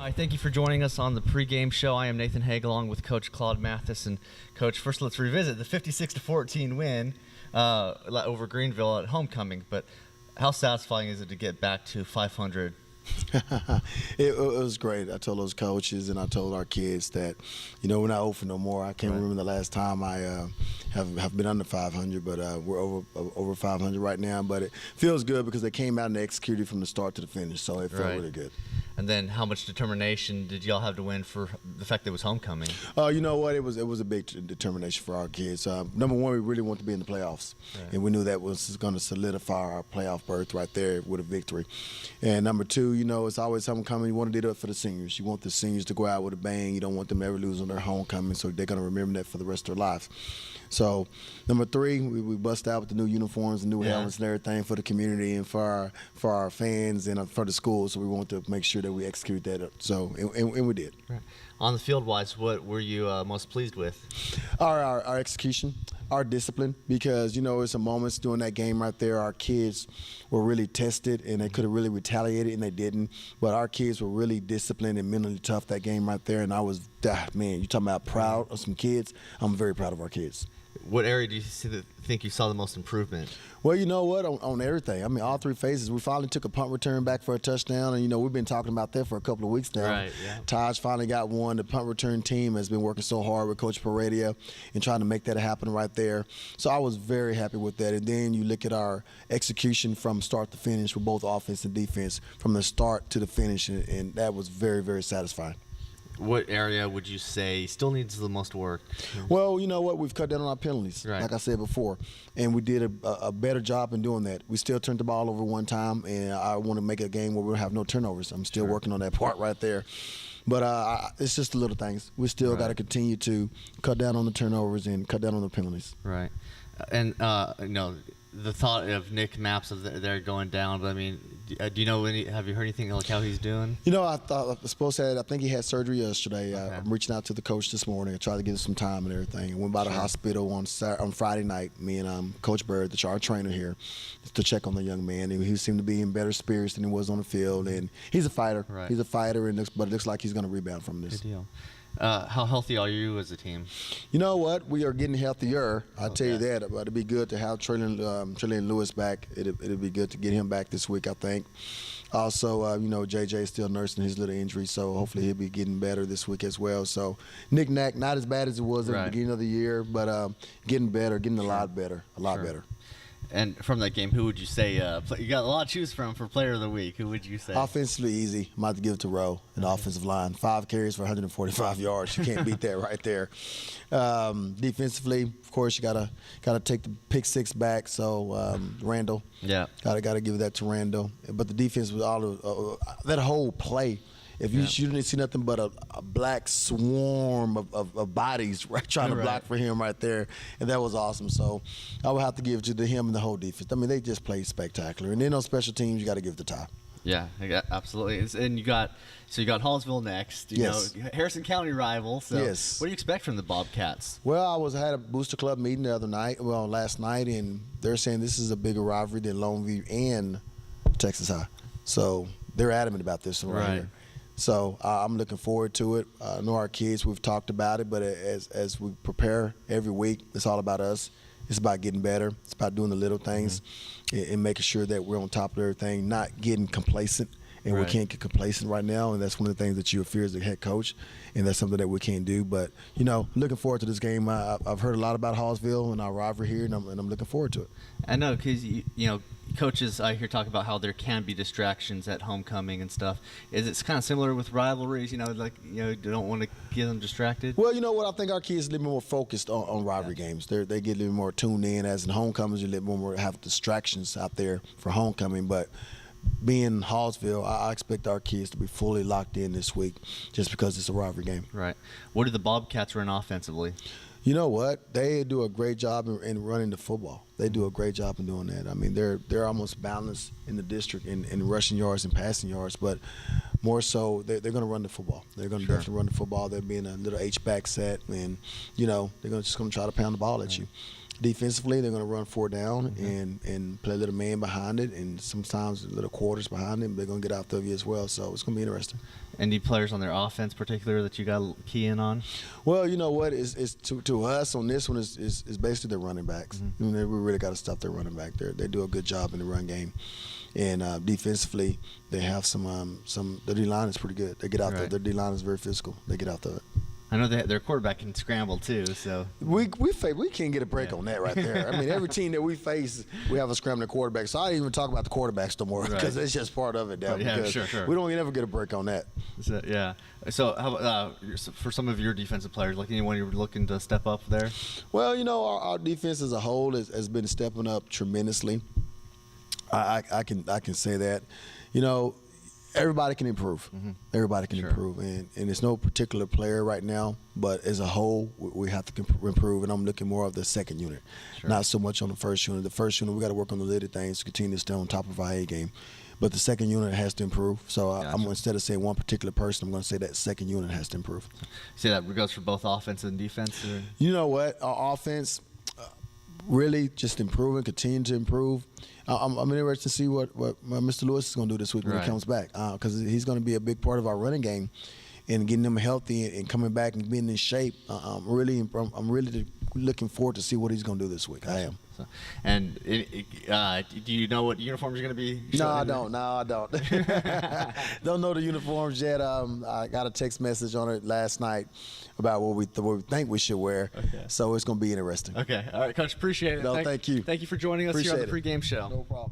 Hi, thank you for joining us on the pregame show. I am Nathan Haig along with Coach Claude Mathis. And Coach, first let's revisit the 56-14 win over Greenville at homecoming. But how satisfying is it to get back to 500? It was great. I told those coaches and I told our kids that, we're not open no more. I can't remember the last time I have been under 500, but we're over 500 right now. But it feels good because they came out and they executed from the start to the finish, so it felt really good. And then how much determination did y'all have to win for the fact that it was homecoming? You know what? It was a big determination for our kids. Number one, we really want to be in the playoffs, and we knew that was going to solidify our playoff berth right there with a victory. And number two, it's always homecoming. You want to do it for the seniors. You want the seniors to go out with a bang. You don't want them to ever lose on their homecoming, so they're going to remember that for the rest of their lives. So, number three, we bust out with the new uniforms and new helmets and everything for the community and for our fans and for the school. So we want to make sure that we execute that. So, and we did. Right. On the field-wise, what were you most pleased with? Our execution, our discipline, because, it's some moments during that game right there. Our kids were really tested, and they could have really retaliated, and they didn't. But our kids were really disciplined and mentally tough that game right there. And I was, man, you talking about proud of some kids? I'm very proud of our kids. What area do you think you saw the most improvement? Well, you know what? On everything. I mean, all three phases. We finally took a punt return back for a touchdown, and, we've been talking about that for a couple of weeks now. Right, yeah. Taj finally got one. The punt return team has been working so hard with Coach Pereira and trying to make that happen right there. So I was very happy with that. And then you look at our execution from start to finish with both offense and defense, from the start to the finish, and that was very, very satisfying. What area would you say still needs the most work? Well, you know what? We've cut down on our penalties, like I said before, and we did a better job in doing that. We still turned the ball over one time, and I want to make a game where we'll have no turnovers. I'm still working on that part right there. But it's just the little things. We still got to continue to cut down on the turnovers and cut down on the penalties. Right. And, the thought of Nick Maps they're going down, but I mean, have you heard anything like how he's doing? I think he had surgery yesterday. I'm reaching out to the coach this morning. I tried to give him some time and everything. I went by the hospital on Friday night, me and Coach Bird, our trainer here, to check on the young man. And he seemed to be in better spirits than he was on the field. And he's a fighter. Right. He's a fighter, but it looks like he's going to rebound from this. Good deal. How healthy are you as a team? You know what? We are getting healthier. I'll tell you that. But it'd be good to have Trillian Lewis back. It'd be good to get him back this week, I think. Also, JJ is still nursing his little injury, so hopefully he'll be getting better this week as well. So, knick-knack, not as bad as it was at the beginning of the year, but getting better, getting a lot better, better. And from that game, who would you say you got a lot to choose from for Player of the Week? Who would you say? Offensively easy. I'm about to give it to Rowe in the offensive line. 5 carries for 145 yards. You can't beat that right there. Defensively, of course, you gotta take the pick 6 back. So Randall. Yeah. Gotta give that to Randall. But the defense was all that whole play. If you didn't see nothing but a black swarm of bodies trying to block for him right there, and that was awesome. So I would have to give it to him and the whole defense. I mean, they just played spectacular. And then on special teams, you got to give it to Ty. Yeah, absolutely. And you got Hallsville next. You know, Harrison County rival. So what do you expect from the Bobcats? Well, I had a Booster Club meeting last night, and they're saying this is a bigger rivalry than Longview and Texas High. So they're adamant about this one right here. So I'm looking forward to it. I know our kids, we've talked about it, but as we prepare every week, it's all about us. It's about getting better. It's about doing the little things and making sure that we're on top of everything, not getting complacent. And we can't get complacent right now, and that's one of the things that you fear as the head coach, and that's something that we can't do. But, looking forward to this game. I've heard a lot about Hallsville and our rivalry here, and I'm looking forward to it. I know, because, coaches I hear talk about how there can be distractions at homecoming and stuff. Is it kind of similar with rivalries, you don't want to get them distracted? Well, you know what? I think our kids are a little more focused on rivalry games. They get a little more tuned in. As in homecomings, you a little more have distractions out there for homecoming, but being Hallsville, I expect our kids to be fully locked in this week just because it's a rivalry game. Right. What do the Bobcats run offensively? You know what? They do a great job in running the football. They do a great job in doing that. I mean, they're almost balanced in the district in rushing yards and passing yards, but more so they're going to run the football. They're going to definitely run the football. They're being a little H-back set, and, they're just going to try to pound the ball at you. defensively, they're going to run 4 down and play a little man behind it, and sometimes little quarters behind it. They're going to get after you as well, so it's going to be interesting. Any players on their offense particular that you got to key in on? Well, you know what? It's to us on this one is basically the running backs. I mean, we really got to stop their running back there. They do a good job in the run game. And defensively, they have some. The D line is pretty good. They get out there. Their D line is very physical. They get out there. I know their quarterback can scramble too. So we can't get a break on that right there. I mean, every team that we face, we have a scrambling quarterback. So I don't even talk about the quarterbacks no more because it's just part of it now. Sure. We don't ever get a break on that. So how about, for some of your defensive players, like anyone you're looking to step up there? Well, you know, our defense as a whole has been stepping up tremendously. I can say that. You know, everybody can improve. Everybody can improve, and there's no particular player right now, but as a whole, we have to improve. And I'm looking more of the second unit, not so much on the first unit. The first unit, we got to work on the little things to continue to stay on top of our A game. But the second unit has to improve. So I'm instead of saying one particular person, I'm going to say that second unit has to improve. See, that goes for both offense and defense? Or? You know what? Our offense really just improving, continue to improve. I'm interested to see what Mr. Lewis is going to do this week when he comes back, because he's going to be a big part of our running game and getting them healthy and coming back and being in shape. I'm really looking forward to see what he's going to do this week. I am. And do you know what uniforms are going to be? No, I don't. Don't know the uniforms yet. I got a text message on it last night about what we think we should wear. So it's going to be interesting. Okay. All right, Coach. Appreciate it. No, thank you. Thank you for joining us here on the pregame show. No problem.